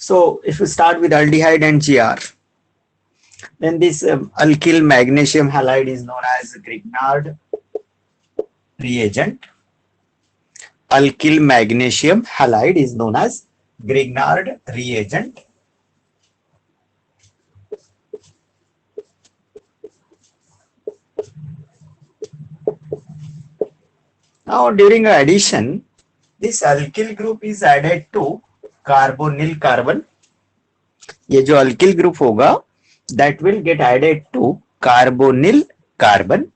So if you start with aldehyde and Gr, then this alkyl magnesium halide is known as Grignard reagent. Alkyl magnesium halide is known as Grignard reagent. Now during addition, this alkyl group is added to carbonyl carbon. ये जो alkyl group होगा, that will get added to carbonyl carbon,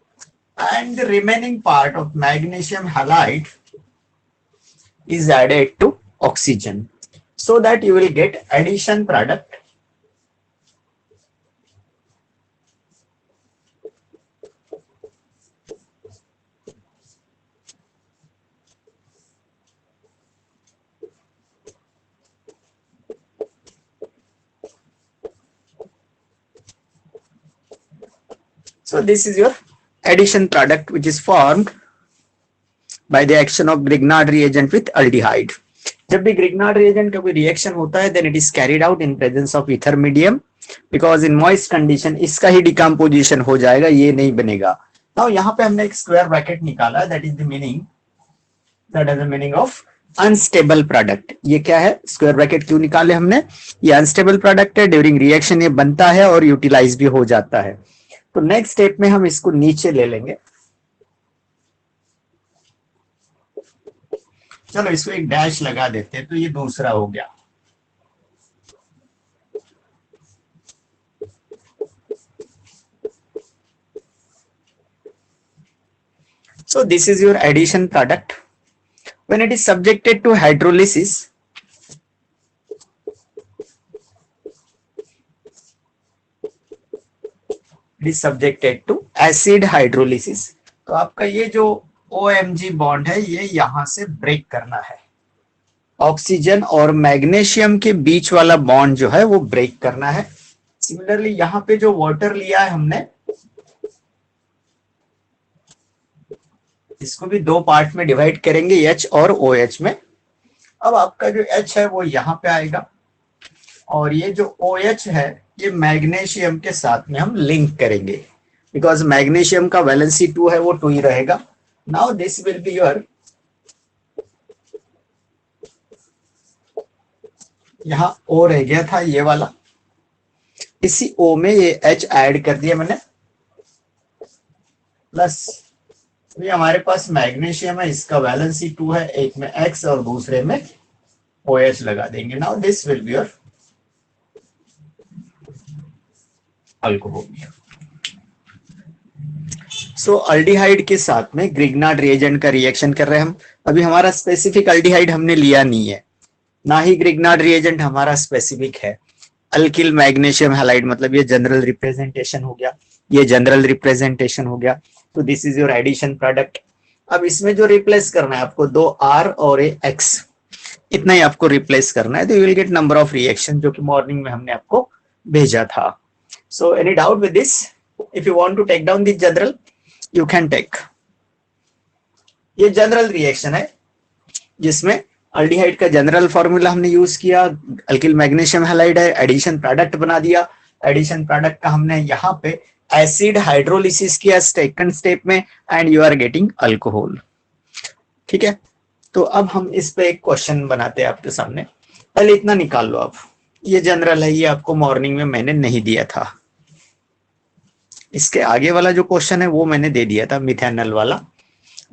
and the remaining part of magnesium halide is added to oxygen, so that you will get addition product. So this is your addition product which is formed by the action of Grignard reagent with aldehyde. जब भी Grignard reagent का कोई reaction होता है, then it is carried out in presence of ether medium, because in moist condition इसका ही decomposition हो जाएगा, ये नहीं बनेगा. Now यहाँ पे हमने एक square bracket निकाला, that is the meaning of unstable product. ये क्या है, स्क्वायर ब्रैकेट क्यों निकाले हमने, ये अनस्टेबल प्रोडक्ट है, ड्यूरिंग रिएक्शन ये बनता है और यूटिलाइज भी हो जाता है. तो नेक्स्ट स्टेप में हम इसको नीचे ले लेंगे. चलो इसको एक डैश लगा देते हैं, तो ये दूसरा हो गया. So this is your addition product. When it is subjected to hydrolysis, it is subjected to acid hydrolysis. तो आपका ये जो OMG बॉन्ड है, ये यहां से ब्रेक करना है. ऑक्सीजन और मैग्नीशियम के बीच वाला बॉन्ड जो है वो ब्रेक करना है. सिमिलरली यहाँ पे जो वाटर लिया है हमने, इसको भी दो पार्ट में डिवाइड करेंगे, H और OH में. अब आपका जो H है वो यहाँ पे आएगा, और ये जो OH है ये मैग्नीशियम के साथ में हम लिंक करेंगे, बिकॉज मैग्नीशियम का वैलेंसी 2 है, वो 2 ही रहेगा. Now this will be your, यहाँ O रह गया था ये वाला, इसी O में ये H ऐड कर दिया मैंने, प्लस ये हमारे पास मैग्नीशियम है, इसका वैलेंसी 2 है, एक में X और दूसरे में OH लगा देंगे. Now this will be your alcohol. So aldehyde के साथ में ग्रिग्नार्ड रिएजेंट का रिएक्शन कर रहे हैं हम. अभी हमारा स्पेसिफिक अल्डिहाइड हमने लिया नहीं है, ना ही ग्रिग्नार्ड रिएजेंट हमारा स्पेसिफिक है. अल्किल मैग्नीशियम हैलाइड, मतलब ये जनरल रिप्रेजेंटेशन हो गया, ये जनरल रिप्रेजेंटेशन हो गया. तो this is your addition product. अब इसमें जो रिप्लेस करना है आपको, 2 R और एक X, इतना ही आपको रिप्लेस करना है. तो you will get number of reaction, जो कि मॉर्निंग में हमने आपको भेजा था. So any doubt with this? If you want to take down this general, you can take. ये जनरल रिएक्शन है जिसमें अल्डिहाइड का जनरल फॉर्मूला हमने यूज किया, अल्किल मैग्नीशियम हैलाइड है, एडिशन प्रोडक्ट बना दिया. एडिशन प्रोडक्ट का हमने यहाँ पे एसिड हाइड्रोलिसिस किया सेकंड स्टेप में, and you are getting alcohol. ठीक है, तो अब हम इस पे एक क्वेश्चन बनाते हैं आपके सामने. पहले इतना निकाल लो आप, ये जनरल है, ये आपको मॉर्निंग में मैंने नहीं दिया था. इसके आगे वाला जो क्वेश्चन है वो मैंने दे दिया था, मिथेनॉल वाला.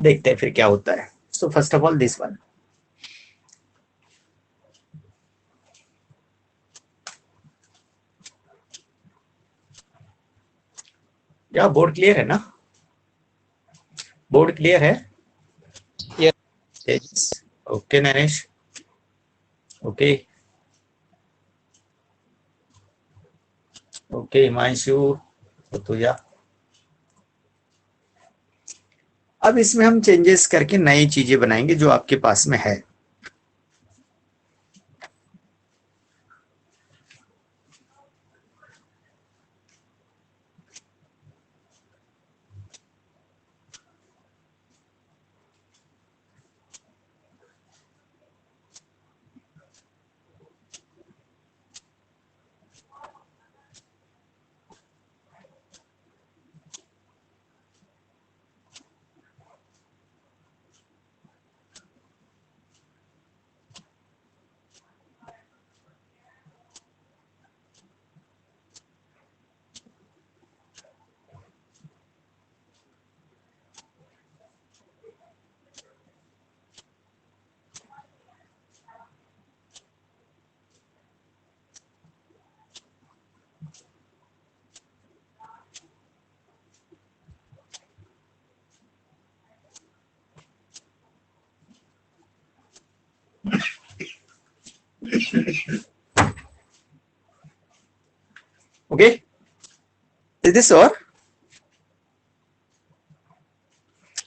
देखते हैं फिर क्या होता है. So first of all this one. क्या बोर्ड क्लियर है ना? बोर्ड क्लियर है? Yes. Okay Naresh, okay okay Himanshu, तुझा. अब इसमें हम चेंजेस करके नई चीजें बनाएंगे जो आपके पास में है. ओके, इज दिस और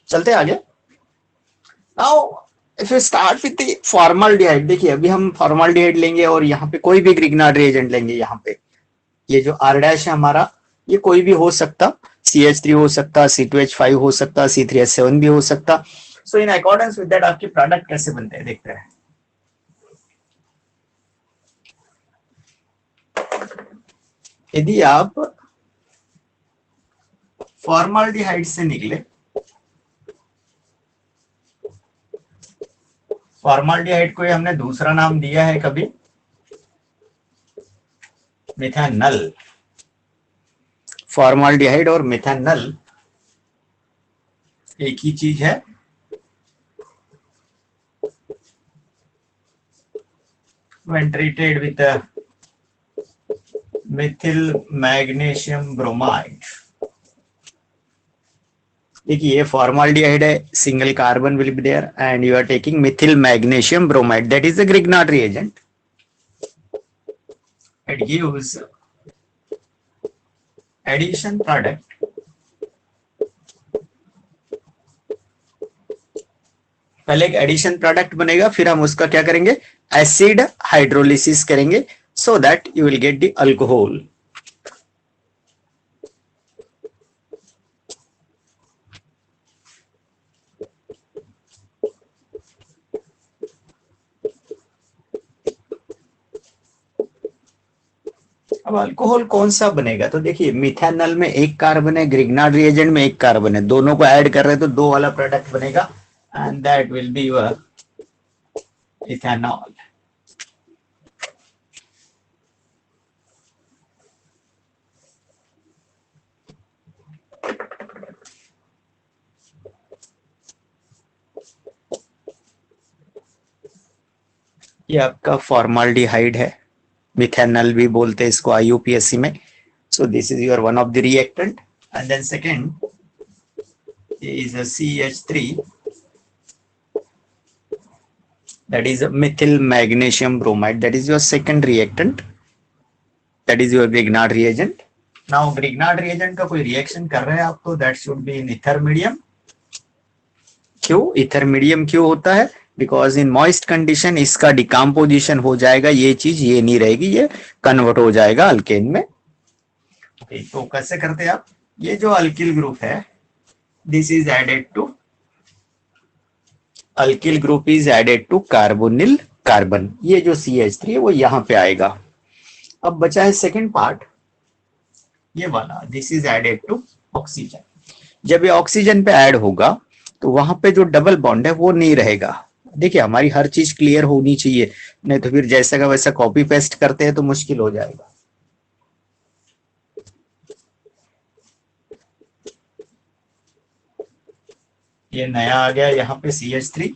चलते आगे। Now if you start with the formaldehyde, देखिए अभी हम फॉर्मल्डिहाइड लेंगे और यहाँ पे कोई भी ग्रिग्नार्ड रिएजेंट लेंगे। यहाँ पे ये जो R डैश है हमारा, ये कोई भी हो सकता, CH3 हो सकता, C2H5 हो सकता, C3H7 भी हो सकता। सो इन अकॉर्डेंस विद दैट आपके प्रोडक्ट कैसे बनते हैं देखते हैं। यदि आप फॉर्मल्डिहाइड से निकले, फॉर्मल्डिहाइड को हमने दूसरा नाम दिया है कभी मिथानल। फॉर्मल्डिहाइड और मिथानल एक ही चीज है। When treated with methyl magnesium bromide, देखिए ये फॉर्मल्डिहाइड है, single carbon will be there and you are taking methyl magnesium bromide, that is a Grignard reagent. It gives addition product पहले एक addition product बनेगा, फिर हम उसका क्या करेंगे, एसिड हाइड्रोलिसिस करेंगे, so that you will get the alcohol. अब अल्कोहल कौन सा बनेगा, तो देखिए मिथानल में एक कार्बन है, ग्रिग्नार्ड रिएजेंट में एक कार्बन है, दोनों को ऐड कर रहे हैं तो दो वाला प्रोडक्ट बनेगा and that will be your ethanol. ये आपका फॉर्मल्डिहाइड है, मिथेनल भी बोलते हैं इसको IUPAC में। So this is your one of the reactant and then second is a CH3, that is a methyl magnesium bromide, that is your second reactant, that is your Grignard reagent. Now Grignard reagent का कोई reaction कर रहे हैं आप तो that should be in ether medium। क्यों ether medium क्यों होता है, बिकॉज इन मॉइस्ट कंडीशन इसका डिकम्पोजिशन हो जाएगा, ये चीज ये नहीं रहेगी, ये कन्वर्ट हो जाएगा अल्केन में। तो कैसे करते हैं आप, ये जो अल्किल ग्रुप है this is added to, alkyl group is added to carbonyl carbon, ये जो CH3 है वो यहां पे आएगा। अब बचा है सेकंड पार्ट, ये वाला, this is added to oxygen. जब ये ऑक्सीजन पे ऐड होगा तो वहां पे जो डबल बॉन्ड है वो नहीं रहेगा। देखिए हमारी हर चीज क्लियर होनी चाहिए, नहीं तो फिर जैसा का वैसा कॉपी पेस्ट करते हैं तो मुश्किल हो जाएगा। ये नया आ गया यहाँ पे CH3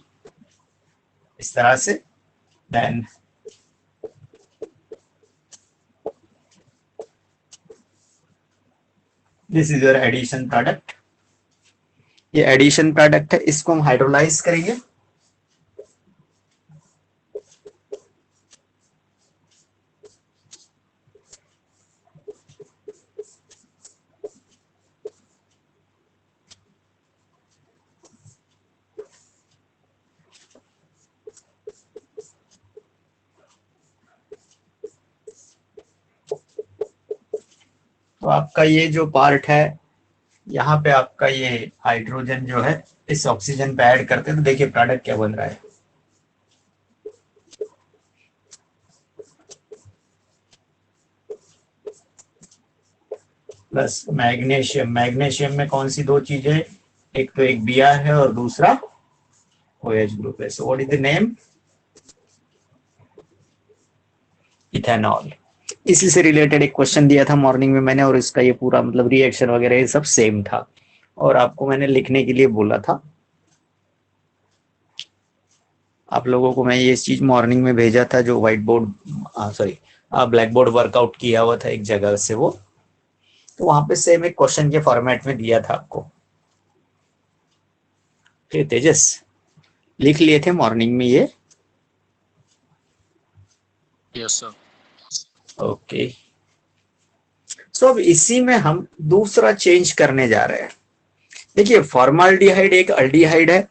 इस तरह से, then this is your addition product. ये एडिशन प्रोडक्ट है, इसको हम हाइड्रोलाइज करेंगे। तो आपका ये जो पार्ट है यहाँ पे आपका ये हाइड्रोजन जो है इस ऑक्सीजन पे ऐड करते हैं तो देखिए प्रोडक्ट क्या बन रहा है। प्लस मैग्नीशियम, मैग्नीशियम में कौन सी दो चीजें, एक तो एक Br है और दूसरा OH ग्रुप है। So what is the name, ethanol. इसी से रिलेटेड एक क्वेश्चन दिया था मॉर्निंग में मैंने, और इसका ये पूरा मतलब रिएक्शन वगैरह ये सब सेम था, और आपको मैंने लिखने के लिए बोला था। आप लोगों को मैं ये चीज मॉर्निंग में भेजा था, जो white board sorry black board workout किया हुआ था एक जगह से, वो तो वहां पे सेम एक क्वेश्चन के फॉर्मेट में दिया था आपको। फिर तेजस लिख लिए थे मॉर्निंग में ये, Yes, sir. ओके, सो अब इसी में हम दूसरा चेंज करने जा रहे हैं। देखिए फॉर्माल्डिहाइड एक अल्डिहाइड है,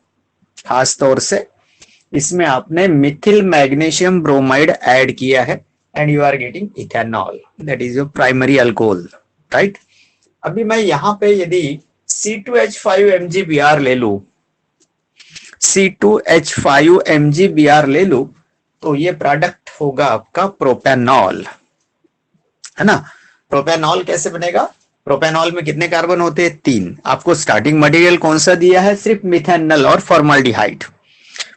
खास तौर से इसमें आपने मिथिल मैग्नीशियम ब्रोमाइड ऐड किया है and you are getting ethanol, that is your primary alcohol, right. अभी मैं यहां पे यदि C2H5MgBr ले लू, C2H5MgBr ले लू, तो ये प्रोडक्ट होगा आपका प्रोपेनॉल, है ना। प्रोपेनॉल कैसे बनेगा? प्रोपेनॉल में कितने कार्बन होते हैं? 3। आपको स्टार्टिंग मटेरियल कौन सा दिया है? सिर्फ मिथेनॉल और फॉर्माल्डिहाइड,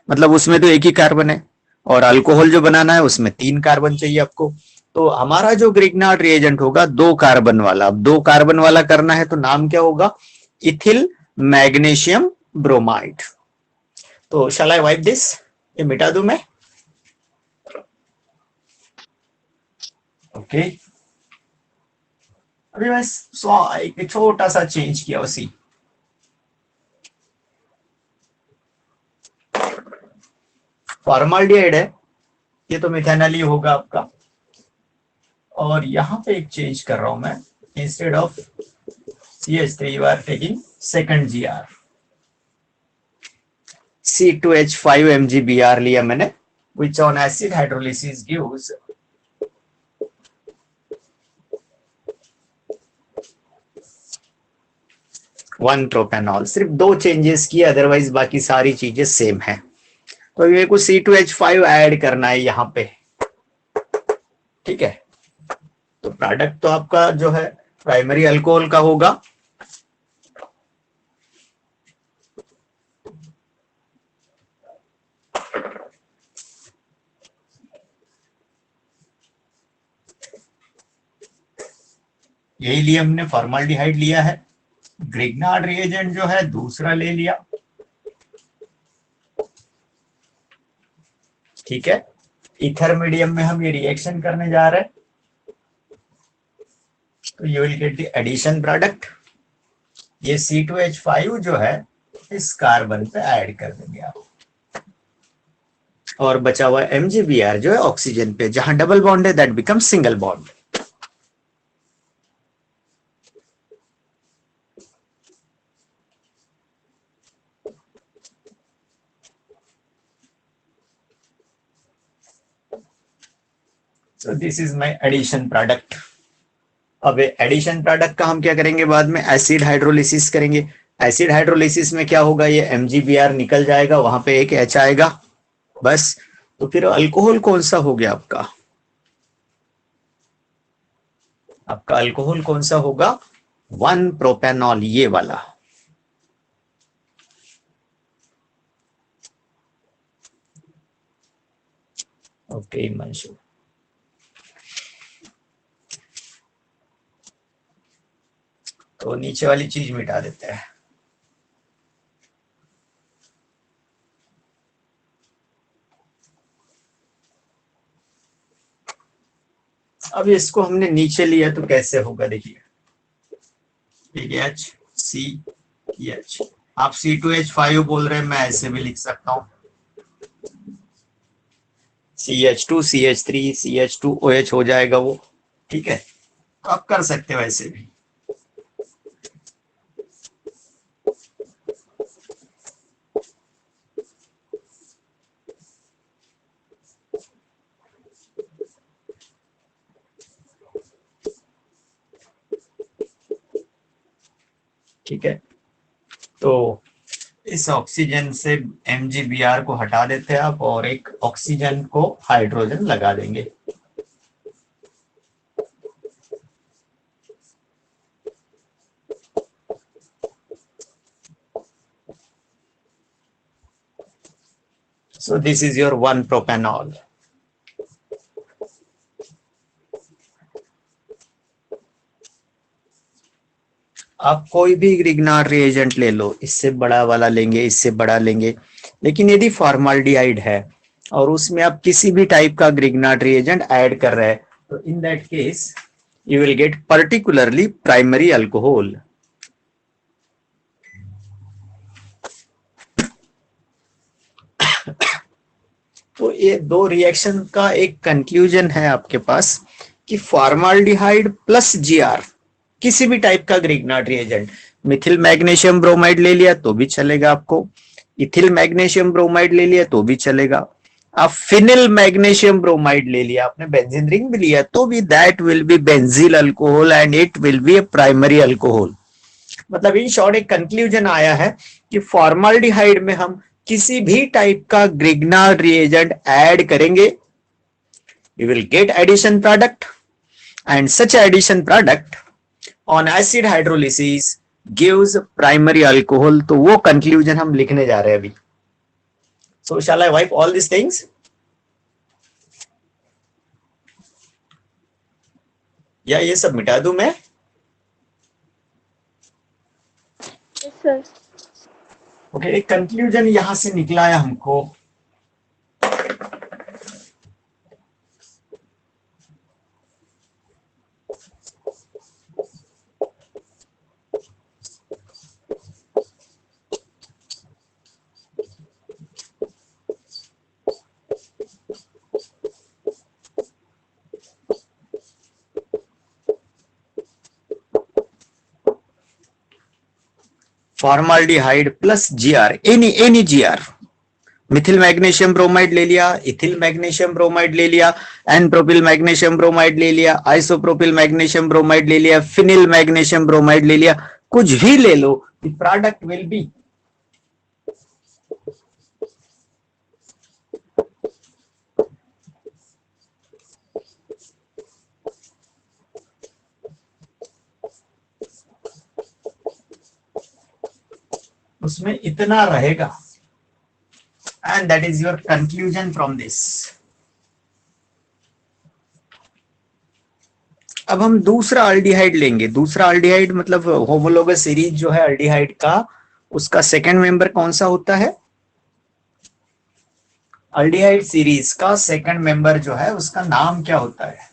मतलब उसमें तो एक ही कार्बन है, और अल्कोहल जो बनाना है उसमें 3 कार्बन चाहिए आपको। तो हमारा जो ग्रिग्नार्ड रिएजेंट होगा 2 कार्बन वाला। अब 2 कार्बन वाला करना है तो नाम क्या होगा? Ethyl magnesium bromide. तो शैल आई वाइप दिस, ये मिटा दूं मैं? ओके, अभी मैं एक छोटा सा चेंज किया उसी। फॉर्माल्डिहाइड है, ये तो मिथेनॉल ही होगा आपका, और यहां पे एक चेंज कर रहा हूं मैं, instead of CH3 you are taking second Gr, C2H5MgBr लिया मैंने, which on acid hydrolysis gives 1 propanol. सिर्फ 2 चेंजेस किए, अदरवाइज बाकी सारी चीजें सेम है। तो ये को C2H5 ऐड करना है यहाँ पे, ठीक है। तो प्रोडक्ट तो आपका जो है प्राइमरी अल्कोहल का होगा, यही लिए हमने, फॉर्माल्डिहाइड लिया है। ग्रिग्नार्ड रिएजेंट जो है दूसरा ले लिया, ठीक है। ईथर मीडियम में हम ये रिएक्शन करने जा रहे हैं, तो you will get the addition product. ये C2H5 जो है इस कार्बन पे ऐड कर देंगे आप, और बचा हुआ MgBr जो है ऑक्सीजन पे, जहां डबल बॉन्ड है that become single bond. So this is my addition product। अब एडिशन प्रोडक्ट का हम क्या करेंगे? बाद में एसिड हाइड्रोलिसिस करेंगे। एसिड हाइड्रोलिसिस में क्या होगा? ये MgBr निकल जाएगा, वहां पे एक H आएगा, बस। तो फिर अल्कोहल कौन सा हो गया आपका? आपका अल्कोहल कौन सा होगा? 1 प्रोपेनॉल, ये वाला। ओके मंशु, तो नीचे वाली चीज मिटा देते हैं। अब इसको हमने नीचे लिया तो कैसे होगा? देखिए H C H, आप C2H5 बोल रहे हैं, मैं ऐसे भी लिख सकता हूँ CH2 CH3 CH2OH हो जाएगा वो, ठीक है। तो आप कर सकते हो ऐसे भी। ठीक है, तो इस ऑक्सीजन से MgBr को हटा देते हैं आप, और एक ऑक्सीजन को हाइड्रोजन लगा देंगे। So this is your 1 propanol। आप कोई भी ग्रिग्नार्ड रिएजेंट ले लो, इससे बड़ा वाला लेंगे, इससे बड़ा लेंगे, लेकिन यदि फॉर्माल्डिहाइड है और उसमें आप किसी भी टाइप का ग्रिग्नार्ड रिएजेंट ऐड कर रहे हैं, तो in that case you will gate particularly primary alcohol. तो ये दो रिएक्शन का एक कंक्लूजन है आपके पास कि फॉर्माल्डिहाइड प्लस जीआर किसी भी टाइप का Grignard reagent, Mithil magnesium bromide ले लिया तो भी चलेगा आपको, इथिल मैग्नीशियम ब्रोमाइड ले लिया तो भी चलेगा, आप फिनिल मैग्नीशियम ब्रोमाइड ले लिया, आपने बेंजीन रिंग भी लिया तो भी that will B बेंजील alcohol and it will be A primary alcohol. मतलब इन शॉर्ट एक कंक्लूजन आया है कि फॉर्माल्डिहाइड में हम किसी भी टाइप का ग्रिग्नार्ड रिएजेंट ऐड करेंगे, you will get addition product and such addition product on acid hydrolysis gives primary alcohol। तो वो कंक्लूजन हम लिखने जा रहे हैं अभी। So shall I wipe all these things? या ये सब मिटा दूं मैं? Yes, sir. ओके, एक कंक्लूजन यहां से निकला है हमको। Formaldehyde plus GR, any GR, methyl magnesium bromide ले लिया, इथिल मैग्नीशियम ब्रोमाइड ले लिया, एन प्रोपिल मैग्नीशियम ब्रोमाइड ले लिया, आइसोप्रोपिल मैग्नीशियम ब्रोमाइड ले लिया, फिनिल मैग्नीशियम ब्रोमाइड ले लिया, कुछ भी ले लो, द प्रोडक्ट विल बी उसमें इतना रहेगा and that is your conclusion from this। अब हम दूसरा अल्डिहाइड लेंगे। दूसरा अल्डिहाइड मतलब होमोलोगस सीरीज जो है अल्डिहाइड का, उसका सेकंड मेंबर कौन सा होता है? अल्डिहाइड सीरीज का सेकंड मेंबर जो है उसका नाम क्या होता है?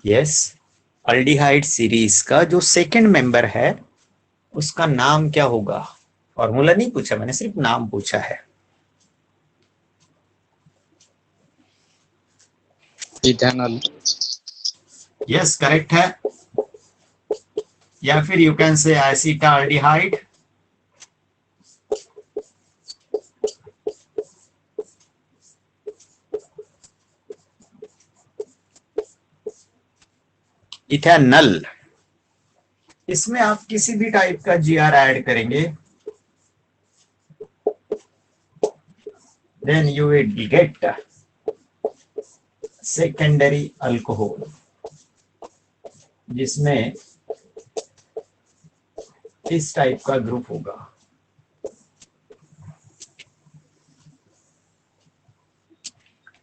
यस, अल्डिहाइड सीरीज का जो सेकंड मेंबर है उसका नाम क्या होगा? फॉर्मूला नहीं पूछा मैंने, सिर्फ नाम पूछा है। इथेनॉल। यस, करेक्ट है। या फिर you can say acetaldehyde, ethanol. इसमें आप किसी भी टाइप का जीआर ऐड करेंगे, then you will get secondary alcohol, जिसमें इस टाइप का ग्रुप होगा।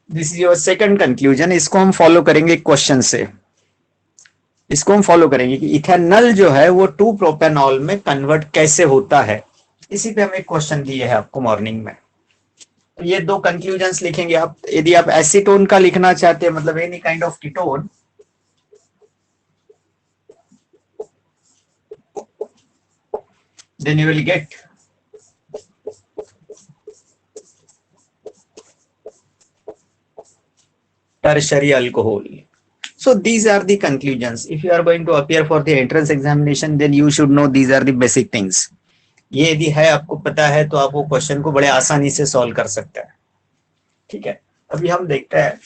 This is your second conclusion. इसको हम फॉलो करेंगे क्वेश्चन से। इसको हम फॉलो करेंगे कि इथेनॉल जो है वो 2 प्रोपेनॉल में कन्वर्ट कैसे होता है। इसी पे हम एक क्वेश्चन दिए है आपको मॉर्निंग में। तो ये दो कंक्लूजन्स लिखेंगे आप। यदि आप एसीटोन का लिखना चाहते हैं, मतलब any kind of ketone, then you will get tertiary alcohol। So these are the conclusions। If you are going to appear for the entrance examination, then you should know these are the basic things। ये यदि है आपको पता है तो आप वो question को बड़े आसानी से सॉल्व कर सकते हैं। ठीक है, अभी हम देखते हैं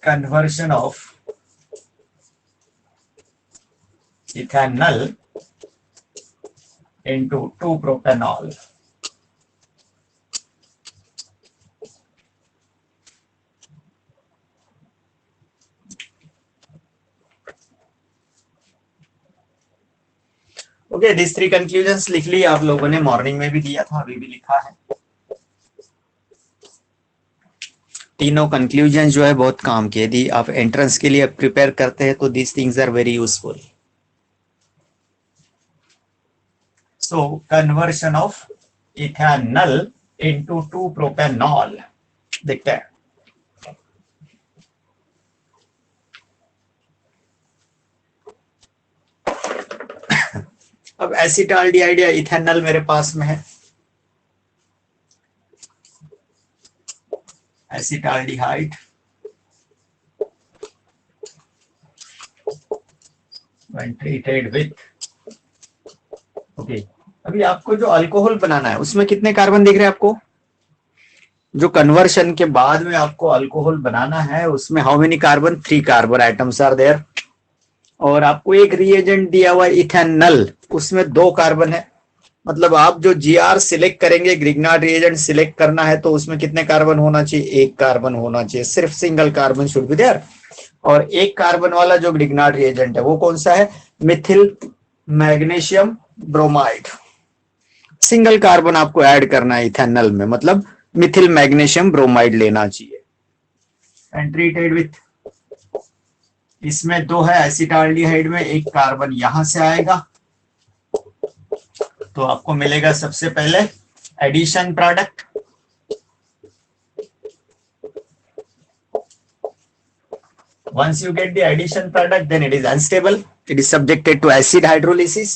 conversion of ethanol into 2-propanol। Okay, this 3 conclusions लिख ली आप लोगों ने, मॉर्निंग में भी दिया था, अभी भी लिखा है। तीनों कंक्लूजन जो है बहुत काम के, यदि आप एंट्रेंस के लिए प्रिपेयर करते हैं तो this things are very useful. So conversion of ethanol into 2-propanol देखते हैं। अब एसिटाल्डिहाइड या इथेनॉल मेरे पास में है, acetaldehyde when treated with, okay. अभी आपको जो अल्कोहल बनाना है उसमें कितने कार्बन दिख रहे हैं आपको? जो कन्वर्शन के बाद में आपको अल्कोहल बनाना है उसमें how many carbon? 3 carbon atoms are there. और आपको एक रिएजेंट दिया हुआ है इथेनॉल, उसमें 2 कार्बन है। मतलब आप जो जीआर सिलेक्ट करेंगे, ग्रिग्नार्ड रिएजेंट सिलेक्ट करना है, तो उसमें कितने कार्बन होना चाहिए? 1 कार्बन होना चाहिए, सिर्फ single carbon should be there. और 1 कार्बन वाला जो ग्रिग्नार्ड रिएजेंट है वो कौन सा है? Mithil magnesium bromide. Single carbon आपको ऐड करना है इथेनॉल में, मतलब मिथिल मैग्नीशियम ब्रोमाइड लेना चाहिए। एंड ट्रीटेड विथ, इसमें 2 है, एसिटाल्डिहाइड में 1 कार्बन यहां से आएगा, तो आपको मिलेगा सबसे पहले addition product. Once you get the addition product, then it is unstable. It is subjected to acid hydrolysis.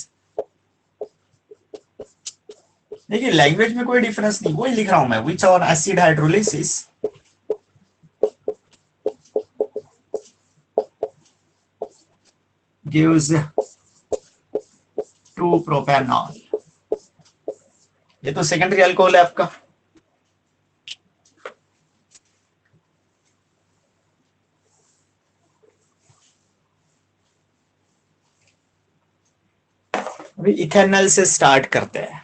देखिए लैंग्वेज में कोई डिफरेंस नहीं, वही लिख रहा हूं मैं, which on acid hydrolysis gives 2-propanol. ये तो सेकेंडरी अल्कोहल है आपका। अभी इथेनॉल से स्टार्ट करते हैं।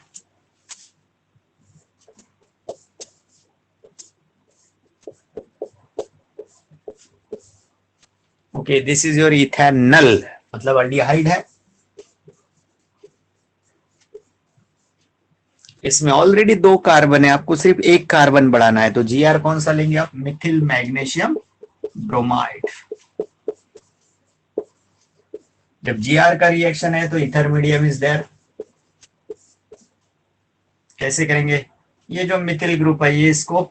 Okay, this is your ethanol, मतलब अल्डिहाइड है। इसमें ऑलरेडी 2 कार्बन है, आपको सिर्फ 1 कार्बन बढ़ाना है, तो जीआर कौन सा लेंगे आप? Mithil magnesium bromide. जब जीआर का रिएक्शन है तो इथर मीडियम इज देयर। कैसे करेंगे? ये जो मिथिल ग्रुप है ये इसको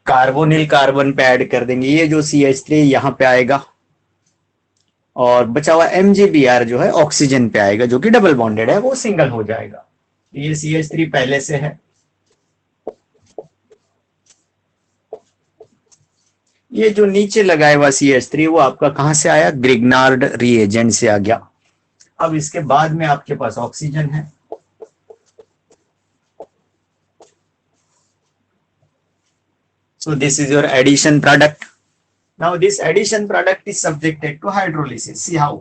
कार्बोनिल कार्बन पे ऐड कर देंगे, ये जो CH3 यहां पे आएगा, और बचा हुआ MgBr जो है ऑक्सीजन पे आएगा, जो कि डबल बॉन्डेड है, वो सिंगल हो जाएगा। ये CH3 पहले से है, ये जो नीचे लगाया हुआ CH3 वो आपका कहां से आया? ग्रिग्नार्ड रिएजेंट से आ गया। अब इसके बाद में आपके पास ऑक्सीजन है, so this is your addition product. Now this addition product is subjected to hydrolysis. See how?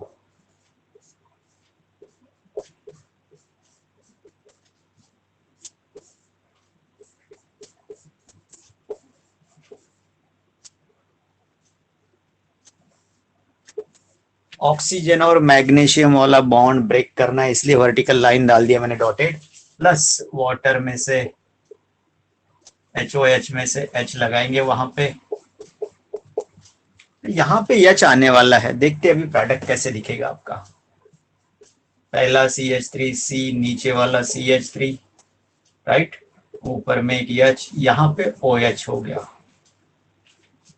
Oxygen और मैग्नीशियम वाला बॉन्ड ब्रेक करना है, इसलिए वर्टिकल लाइन डाल दिया मैंने डॉटेड, प्लस वाटर में से HOH में से H लगाएंगे वहां पे, यहां पे H आने वाला है। देखते हैं अभी प्रोडक्ट कैसे दिखेगा आपका। पहला CH3C, नीचे वाला CH3, राइट, ऊपर में एक H, यहां पे OH हो गया।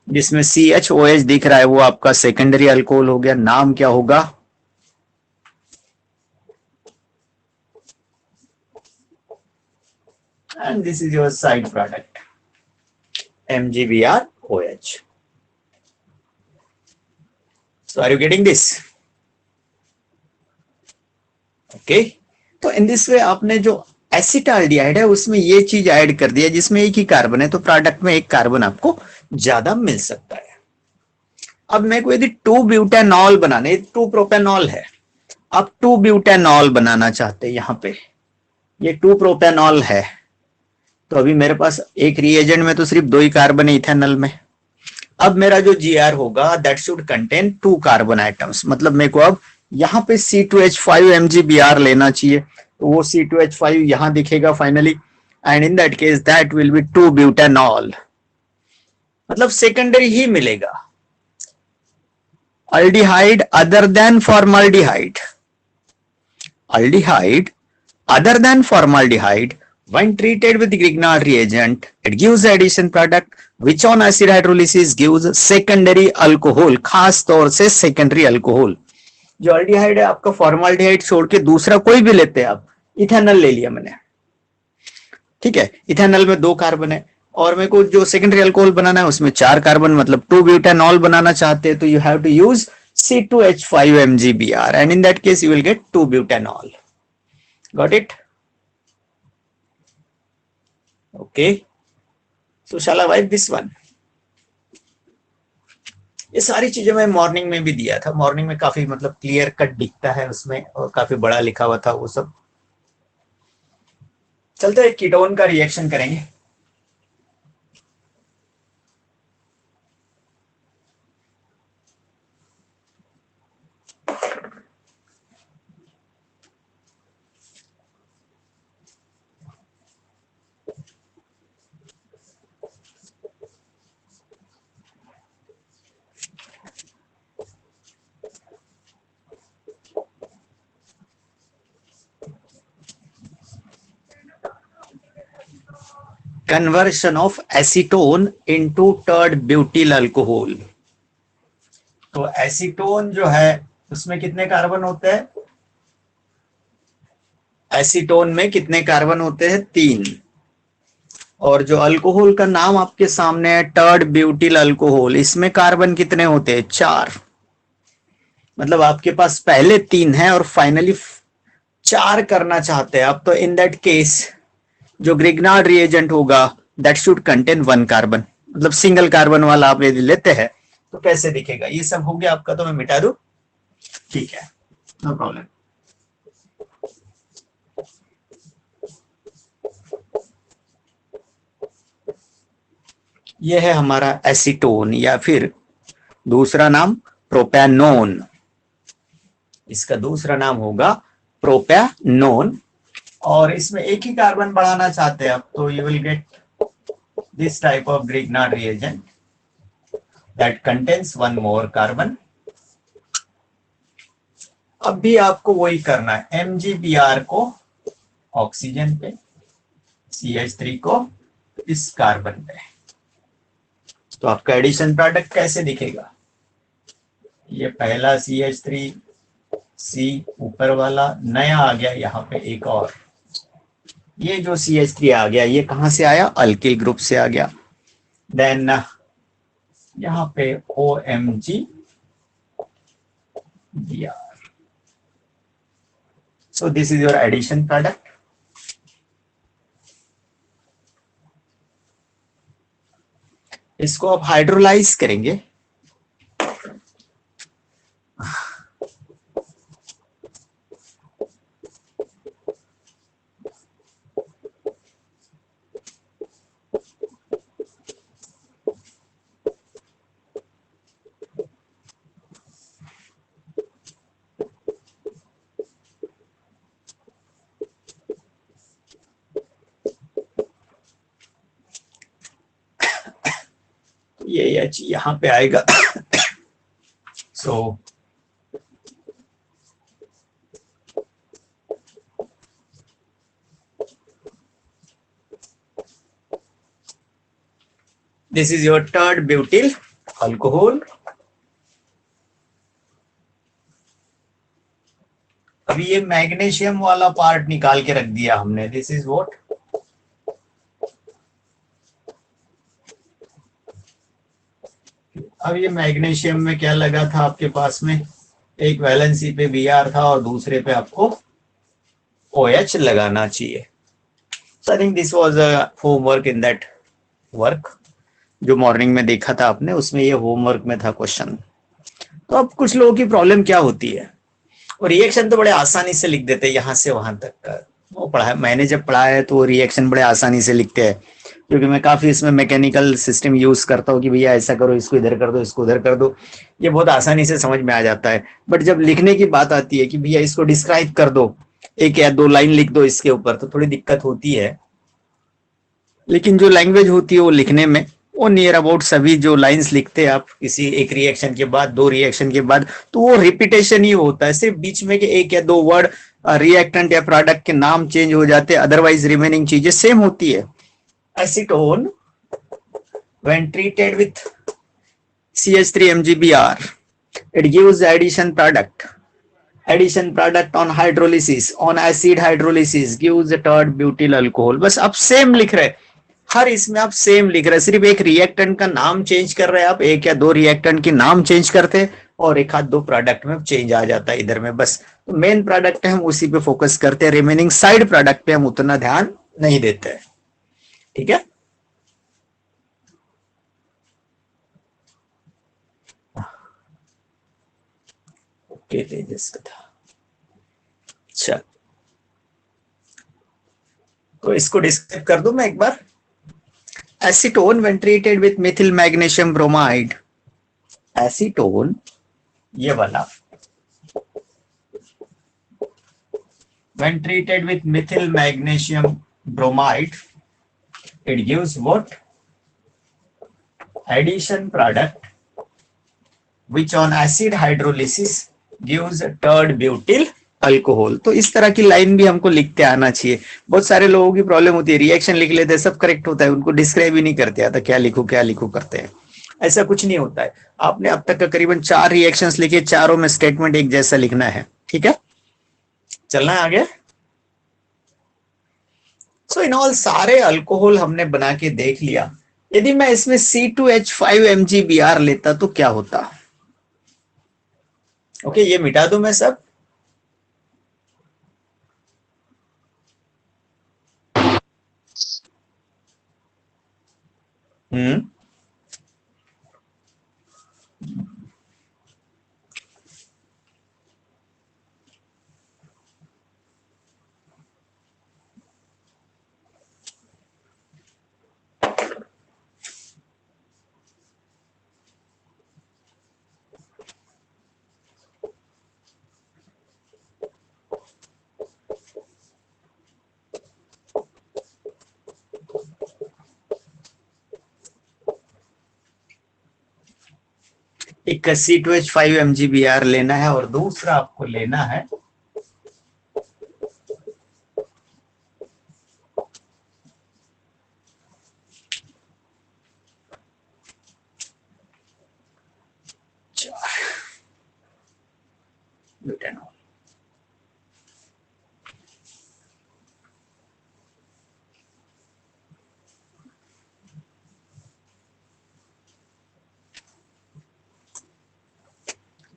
जिसमें CHOH दिख रहा है वो आपका सेकेंडरी अल्कोहल हो गया। नाम क्या होगा? and this is your side product, MgBrOH. So are you getting this? Okay, तो इन दिस वे आपने जो एसिटाल्डिहाइड है उसमें ये चीज ऐड कर दिया जिसमें 1 ही कार्बन है, तो प्रोडक्ट में 1 कार्बन आपको ज्यादा मिल सकता है। अब मेरे को यदि 2-ब्यूटेनॉल बनाने, 2-प्रोपेनॉल है, आप 2-ब्यूटेनॉल बनाना चाहते हैं, यहाँ पे ये 2-प्रोपेनॉल है, तो अभी मेरे पास एक रिएजेंट में तो सिर्फ 2 ही कार्बन है इथेनॉल में। अब मेरा जो जीआर होगा that should contain 2 carbon atoms, मतलब मेरे को अब यहाँ पे C2H5 MgBr लेना चाहिए, तो वो C2H5 यहां दिखेगा finally, and in that case that will be 2-ब्यूटेनॉल, मतलब सेकेंडरी ही मिलेगा। Aldehyde other than formaldehyde, aldehyde other than formaldehyde when treated with the Grignard reagent, it gives the addition product which on acid hydrolysis gives secondary alcohol, खास तौर से secondary alcohol। जो aldehyde है आपका फॉर्माल्डिहाइड छोड़ के दूसरा कोई भी लेते हैं आप, इथेनॉल ले लिया मैंने, ठीक है, इथेनॉल में 2 कार्बन है और मेरे को जो सेकेंडरी अल्कोहल बनाना है उसमें 4 कार्बन, मतलब 2 ब्यूटानॉल बनाना चाहते हैं तो you have to use C2H5MgBr and in that case you will get 2 butanol. Got it? Okay. So shall I wipe this one? ये सारी चीजें मैं मॉर्निंग में भी दिया था, मॉर्निंग में काफी मतलब क्लियर कट दिखता है उसमें और काफी बड़ा लिखा हुआ था वो सब। चलते हैं कीटोन का रिएक्शन करेंगे। Conversion of acetone into tert butyl alcohol. तो एसीटोन जो है उसमें कितने कार्बन होते हैं? एसीटोन में कितने कार्बन होते हैं? 3। और जो अल्कोहल का नाम आपके सामने है टर्ड ब्यूटिल अल्कोहल, इसमें कार्बन कितने होते हैं? 4। मतलब आपके पास पहले 3 है और फाइनली 4 करना चाहते हैं आप, तो इन दैट केस जो ग्रिग्नार्ड रिएजेंट होगा दैट शुड कंटेन 1 कार्बन, मतलब सिंगल कार्बन वाला आप यदि लेते हैं तो कैसे दिखेगा? ये सब हो गया आपका, तो मैं मिटा दूं, ठीक है, नो प्रॉब्लम। ये है हमारा एसीटोन या फिर दूसरा नाम प्रोपैनोन, इसका दूसरा नाम होगा प्रोपैनोन। और इसमें एक ही कार्बन बढ़ाना चाहते हैं आप, तो you will get this type of Grignard reagent that contains 1 more carbon. अब भी आपको वही करना है, MgBr को ऑक्सीजन पे, CH3 को इस कार्बन पे। तो आपका एडिशन प्रोडक्ट कैसे दिखेगा? ये पहला CH3 C ऊपर वाला नया आ गया, यहाँ पे एक और, ये जो CH3 आ गया ये कहां से आया? अल्किल ग्रुप से आ गया। देन यहाँ पे OMgBr। So this is your addition product. इसको आप हाइड्रोलाइज करेंगे, ये H यहाँ पे आएगा। So this is your tert butyl alcohol. अभी ये मैग्नीशियम वाला पार्ट निकाल के रख दिया हमने, दिस इज व्हाट, अब ये मैग्नीशियम में क्या लगा था आपके पास में? एक वैलेंसी पे Br था और दूसरे पे आपको OH लगाना चाहिए। So I think this was a homework in that work, जो मॉर्निंग में देखा था आपने, उसमें ये होमवर्क में था क्वेश्चन। तो अब कुछ लोगों की प्रॉब्लम क्या होती है, और रिएक्शन तो बड़े आसानी से लिख देते हैं यहाँ से वहां तक का, वो पढ़ा है मैंने, जब पढ़ा है तो रिएक्शन बड़े आसानी से लिखते हैं, क्योंकि मैं काफी इसमें मैकेनिकल सिस्टम यूज करता हूँ कि भैया ऐसा करो, इसको इधर कर दो, इसको उधर कर दो, ये बहुत आसानी से समझ में आ जाता है। बट जब लिखने की बात आती है कि भैया इसको डिस्क्राइब कर दो, 1 या 2 लाइन लिख दो इसके ऊपर, तो थोड़ी दिक्कत होती है। लेकिन जो लैंग्वेज होती है वो लिखने में, वो नियर अबाउट सभी जो लाइंस लिखते हैं आप किसी एक रिएक्शन के बाद, 2 रिएक्शन के बाद, तो वो रिपीटेशन ही होता है, सिर्फ बीच में के 1 या 2 वर्ड रिएक्टेंट या प्रोडक्ट के नाम चेंज हो जाते हैं, अदरवाइज रिमेनिंग चीजें सेम होती है। Acetone when treated with CH3MgBr, it gives the addition product addition product on hydrolysis on acid hydrolysis gives third butyl alcohol. बस आप सेम लिख रहे, हर इसमें आप सेम लिख रहे, सिर्फ एक रिएक्टेंट का नाम चेंज कर रहे हैं आप, एक या दो रिएक्टेंट के नाम चेंज करते और एक आध दो प्रोडक्ट में चेंज आ जाता है इधर में बस। तो मेन प्रोडक्ट है हम उसी पे फोकस करते हैं, रिमेनिंग साइड प्रोडक्ट पे हम उतना ध्यान नहीं देते हैं। ठीक है, ओके तेजस कथा। चल तो इसको डिस्क्राइब कर दूं मैं एक बार। Acetone when treated with methyl magnesium bromide, acetone ये वाला when treated with methyl magnesium bromide, it gives what? Addition product which on acid hydrolysis gives third butyl alcohol. तो इस तरह की लाइन भी हमको लिखते आना चाहिए। बहुत सारे लोगों की प्रॉब्लम होती है, रिएक्शन लिख लेते हैं, सब करेक्ट होता है, उनको डिस्क्राइब ही नहीं करते आता क्या लिखूं करते हैं। ऐसा कुछ नहीं होता है। आपने अब तक का करीबन 4 रिएक्शंस लिखे, चारों में स्टेटमेंट एक जैसा लिखना है। ठीक है, चलना है आगे। सो इन ऑल सारे अल्कोहल हमने बना के देख लिया। यदि मैं इसमें C2H5 MgBr लेता तो क्या होता? ओके, ये मिटा दूं मैं सब। हम्म, एक C2H5 MgBr लेना है और दूसरा आपको लेना है butanol.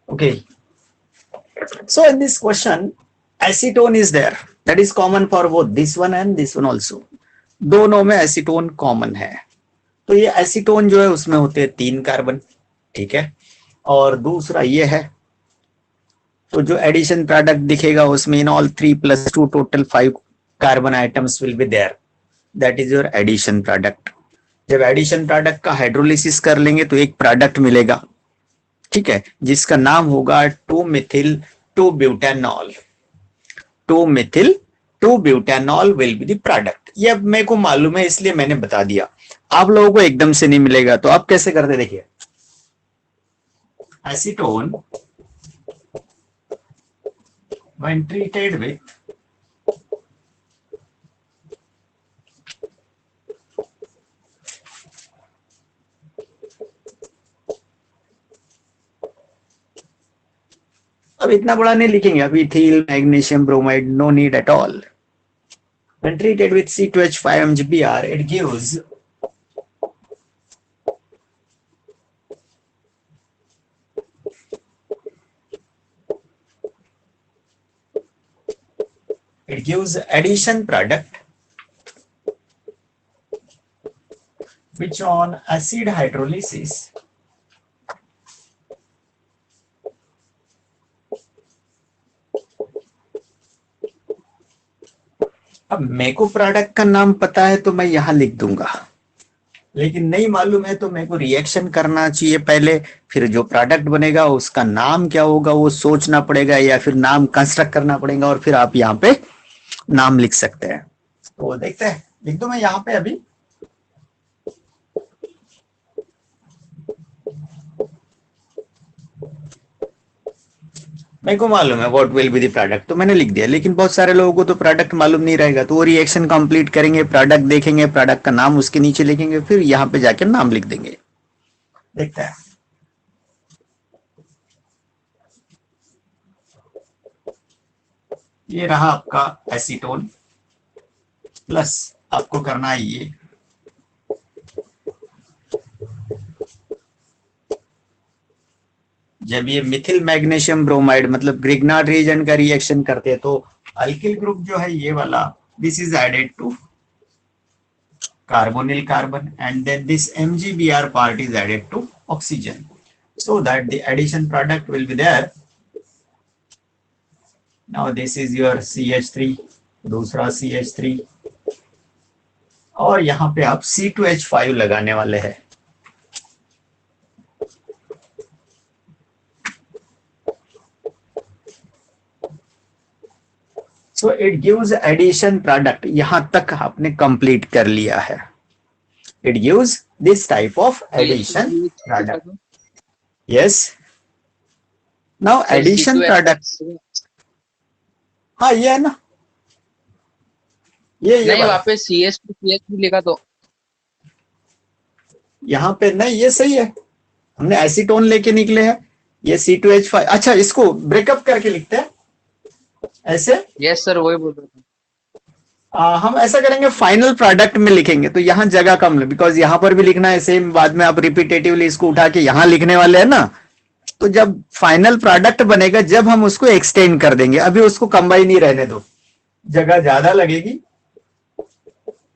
Okay, so in this question acetone is there, that is common for both this one and this one also, दोनों में एसीटोन कॉमन है। तो ये एसीटोन जो है उसमें होते हैं 3 कार्बन। ठीक है, और दूसरा ये है, तो जो एडिशन प्रोडक्ट दिखेगा उसमें in all 3 + 2 total 5 carbon items will be there, that is your addition product. जब एडिशन प्रोडक्ट का हाइड्रोलिसिस कर लेंगे तो एक प्रोडक्ट मिलेगा, ठीक है, जिसका नाम होगा 2-methyl 2-butanol। 2-methyl 2-butanol will be the product. ये अब मेरे को मालूम है इसलिए मैंने बता दिया, आप लोगों को एकदम से नहीं मिलेगा। तो आप कैसे करते देखिए, एसीटोन when treated with अब इतना बड़ा नहीं लिखेंगे, अभी ethyl magnesium bromide, no need at all. When treated with C2H5 MgBr, it gives addition product which on acid hydrolysis अब मेरे को प्रोडक्ट का नाम पता है तो मैं यहां लिख दूंगा, लेकिन नहीं मालूम है तो मेरे को रिएक्शन करना चाहिए पहले, फिर जो प्रोडक्ट बनेगा उसका नाम क्या होगा वो सोचना पड़ेगा, या फिर नाम कंस्ट्रक्ट करना पड़ेगा, और फिर आप यहाँ पे नाम लिख सकते हैं। तो देखते हैं, लिख दो मैं यहाँ पे अभी। मेरे को मालूम है what will be the product, तो मैंने लिख दिया, लेकिन बहुत सारे लोगों को तो प्रोडक्ट मालूम नहीं रहेगा, तो वो रिएक्शन कंप्लीट करेंगे, प्रोडक्ट देखेंगे, प्रोडक्ट का नाम उसके नीचे लिखेंगे, फिर यहाँ पे जाके नाम लिख देंगे। देखते हैं, ये रहा आपका एसीटोन प्लस आपको करना है ये जब ये मिथिल मैग्नीशियम ब्रोमाइड मतलब ग्रिग्नार्ड रिएजेंट का रिएक्शन करते हैं तो अल्किल ग्रुप जो है ये वाला this is added to carbonyl carbon and then this MgBr part is added to oxygen so that the addition product will be there. Now this is your CH3 दूसरा CH3 और यहाँ पे आप C2H5 लगाने वाले हैं. So it gives addition product. यहाँ तक आपने complete कर लिया है. It gives this type of addition product. Yes. Now addition product. हाँ ये है ना. ये नहीं वहाँ पे CH2 लिखा तो यहाँ पे नहीं ये सही है. हमने एसीटोन लेके निकले हैं. ये C2H5. अच्छा इसको ब्रेकअप करके लिखते हैं. ऐसे यस सर वही बोल रहा था. हम ऐसा करेंगे फाइनल प्रोडक्ट में लिखेंगे तो यहाँ जगह कम ले बिकॉज यहाँ पर भी लिखना है सेम बाद में आप रिपीटेटिवली इसको उठा के यहाँ लिखने वाले हैं ना तो जब फाइनल प्रोडक्ट बनेगा जब हम उसको एक्सटेंड कर देंगे अभी उसको कंबाइन ही रहने दो जगह ज्यादा लगेगी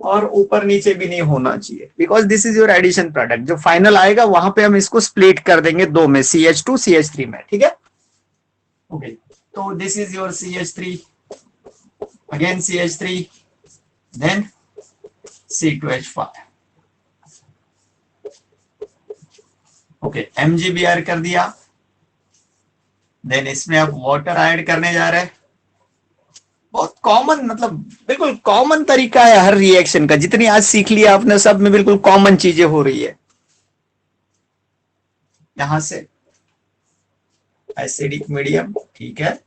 और ऊपर नीचे भी नहीं होना चाहिए because this is your addition product जो फाइनल आएगा वहां पे हम इसको स्प्लिट कर देंगे दो में CH2 CH3 में ठीक है okay So this is your CH3, again CH3, then C2H5. Okay, MgBr कर दिया. Then इसमें आप वाटर ऐड करने जा रहे हैं. बहुत कॉमन मतलब बिल्कुल कॉमन तरीका है हर रिएक्शन का जितनी आज सीख लिया आपने सब में बिल्कुल कॉमन चीजें हो रही है. यहां से एसिडिक मीडियम ठीक है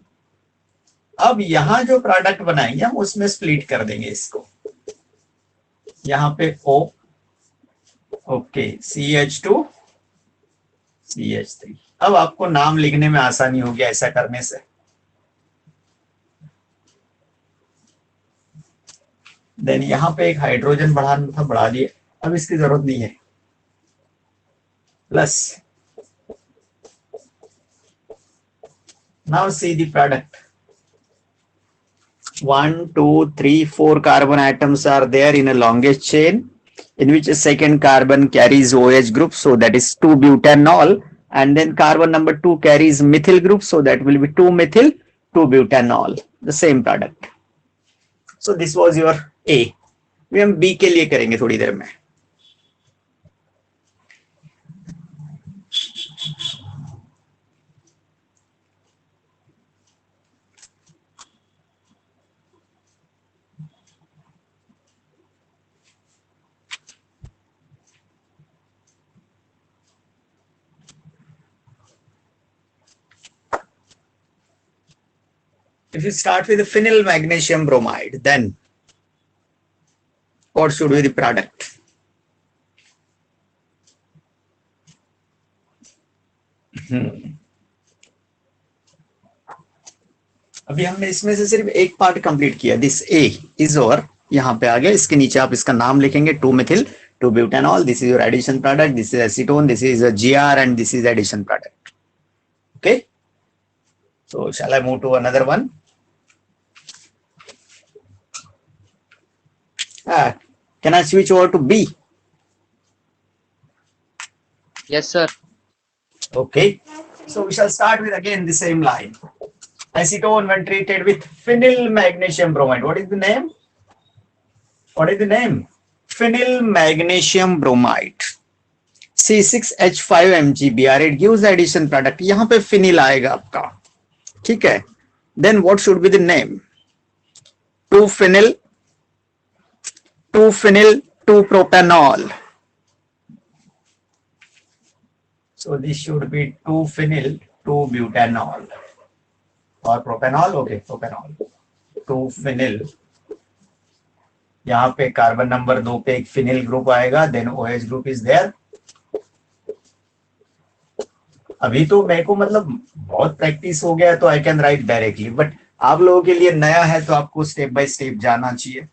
अब यहां जो प्रोडक्ट बनाएंगे हम उसमें स्प्लिट कर देंगे इसको यहां पे O ओके CH2 CH3 अब आपको नाम लिखने में आसानी होगी ऐसा करने से देन यहां पे एक हाइड्रोजन बढ़ाना था बढ़ा दिए अब इसकी जरूरत नहीं है plus Now see the product. 1, 2, 3, 4 carbon atoms are there in a longest chain in which a second carbon carries OH group. So that is 2-butanol and then carbon number 2 carries methyl group. So that will be 2-methyl, 2-butanol. The same product. So this was your A. We हम B के लिए करेंगे थोड़ी देर में. If you start with the phenyl magnesium bromide, then what should be the product? अभी हमने इसमें से सिर्फ एक पार्ट कंप्लीट किया दिस A इज और यहाँ पे आ गया इसके नीचे आप इसका नाम लिखेंगे 2-methyl 2-butanol this is your addition product this is acetone this is a GR and this is addition product okay so shall I move to another one can I switch over to B yes sir. okay so we shall start with again the same line acetone when treated with phenyl magnesium bromide what is the name phenyl magnesium bromide C6H5 MgBr it gives addition product यहाँ पे phenyl आएगा आपका ठीक है then what should be the name 2-phenyl 2-propanol so this should be 2-phenyl 2-butanol और propanol okay propanol 2-phenyl यहाँ पे carbon number 2 पे एक फिनिल ग्रुप आएगा then OH group is there अभी तो मेरे को मतलब बहुत प्रैक्टिस हो गया तो I can write directly but आप लोगों के लिए नया है तो आपको स्टेप बाय स्टेप जाना चाहिए।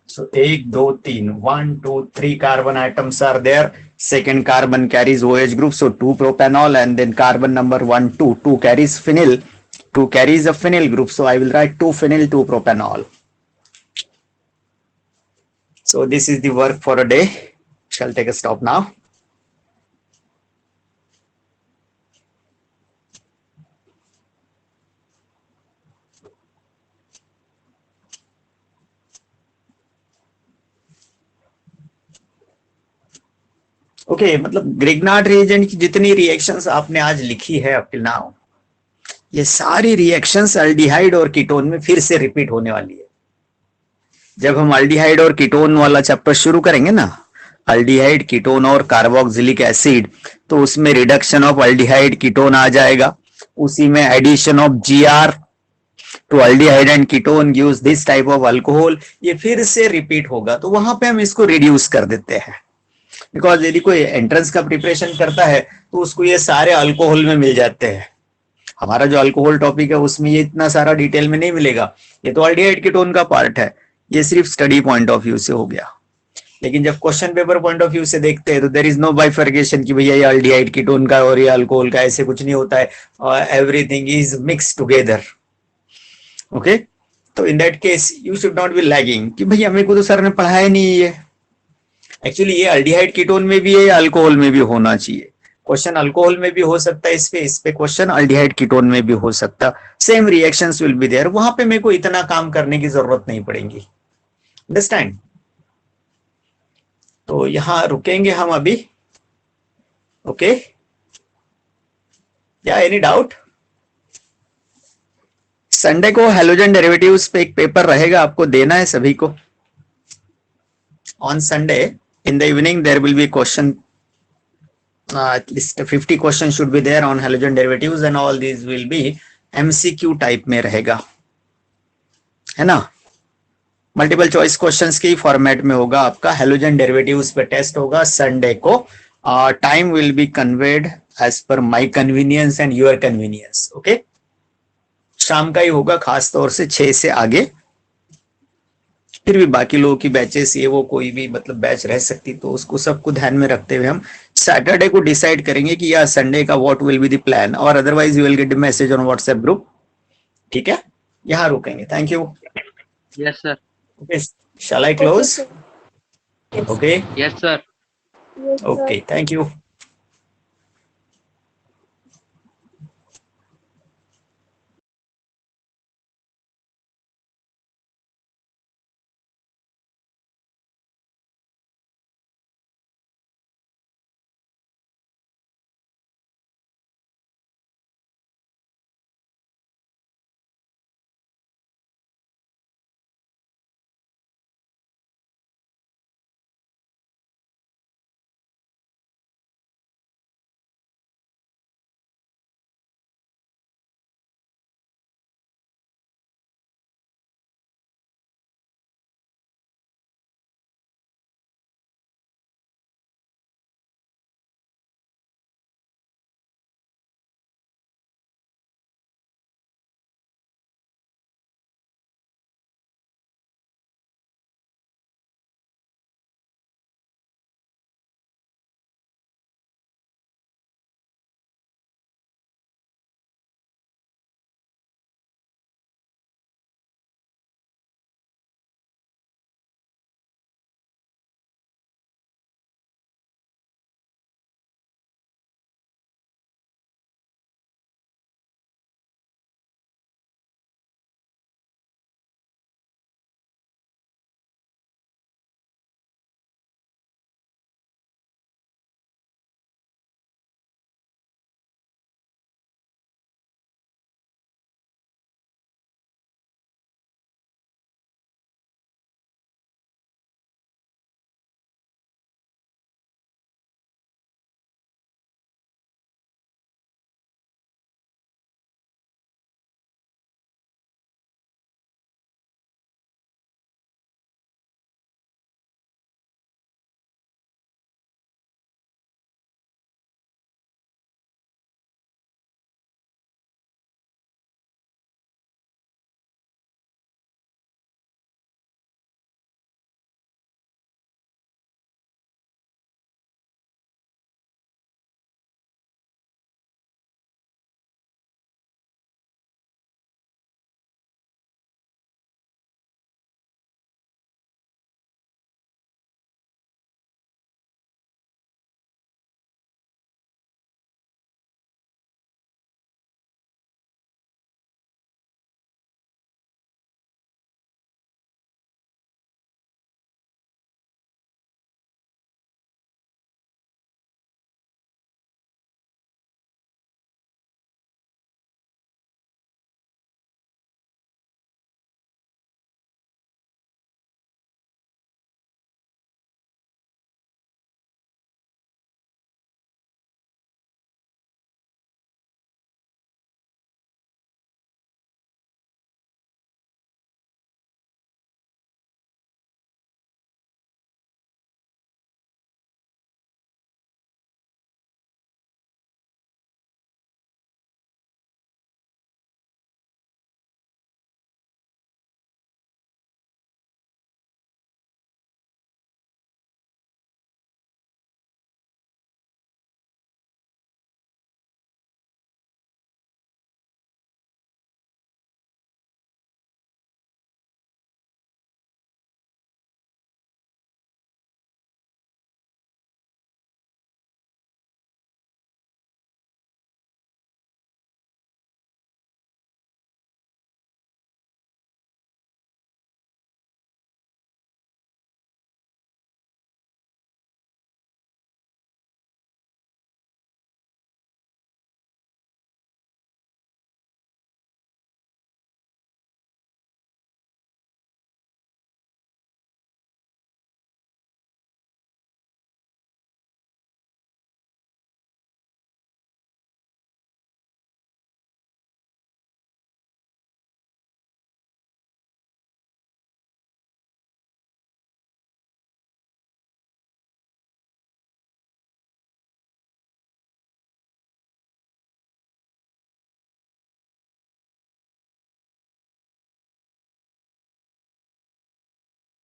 So 1, 2, 3, 1, 2, 3 carbon atoms are there. Second carbon carries OH group, so 2 propanol, and then carbon number 1, 2 carries phenyl. 2 carries a phenyl group, so I will write 2 phenyl, 2 propanol. So this is the work for a day. Shall take a stop now. Okay मतलब Grignard reagent की जितनी reactions आपने आज लिखी है up till now, ये सारी reactions aldehyde और कीटोन में फिर से रिपीट होने वाली है। जब हम अल्डिहाइड और कीटोन वाला चैप्टर शुरू करेंगे ना, अल्डिहाइड कीटोन और कार्बोक्सिलिक एसिड, तो उसमें रिडक्शन ऑफ अल्डिहाइड कीटोन आ जाएगा, उसी में addition of GR to aldehyde and ketone gives this type of alcohol, ये फिर से रिपीट होगा। तो वहां पे हम इसको रिड्यूस कर देते हैं, बिकॉज यदि कोई एंट्रेंस का प्रिपरेशन करता है तो उसको ये सारे अल्कोहल में मिल जाते हैं। हमारा जो अल्कोहल टॉपिक है उसमें ये इतना सारा डिटेल में नहीं मिलेगा, ये तो अल्डिहाइड कीटोन का पार्ट है, ये सिर्फ स्टडी पॉइंट ऑफ व्यू से हो गया। लेकिन जब question paper point of view से देखते हैं तो देयर इज नो बाइफर्केशन कि भैया ये अल्डिहाइड कीटोन का और ये अल्कोहल का, ऐसे कुछ नहीं होता है, everything is mix together. Okay, तो in that case you should not be lagging कि भैया मेरे को तो सर ने पढ़ाया नहीं है। एक्चुअली ये अल्डिहाइड कीटोन में भी है, अल्कोहल में भी होना चाहिए। क्वेश्चन अल्कोहल में भी हो सकता है, इस पे क्वेश्चन अल्डिहाइड कीटोन में भी हो सकता, same reactions will be there, वहां पे मेरे को इतना काम करने की जरूरत नहीं पड़ेगी। अंडरस्टैंड? तो यहां रुकेंगे हम अभी। ओके, या एनी डाउट? संडे को हैलोजन डेरिवेटिव्स पे एक पेपर रहेगा, आपको देना है सभी को। On Sunday in the evening there will be question, at least 50 questions should be there on halogen derivatives and all these will be MCQ type में रहेगा, है ना? मल्टीपल चॉइस क्वेश्चंस के फॉर्मेट में होगा आपका। हैलोजन डेरिवेटिव्स पे test होगा संडे को। Time will be conveyed as per my convenience and your convenience. Okay, शाम का ही होगा, खास तौर से 6 से आगे। फिर भी बाकी लोगों की बैचेस ये वो कोई भी मतलब बैच रह सकती, तो उसको सबको ध्यान में रखते हुए हम सैटरडे को डिसाइड करेंगे कि या संडे का what will be the plan, और otherwise you will get a message on WhatsApp group. ठीक है, यहाँ रुकेंगे। Thank you. Yes sir. Okay, shall I close? Okay, yes sir. Yes, sir. Okay, thank you.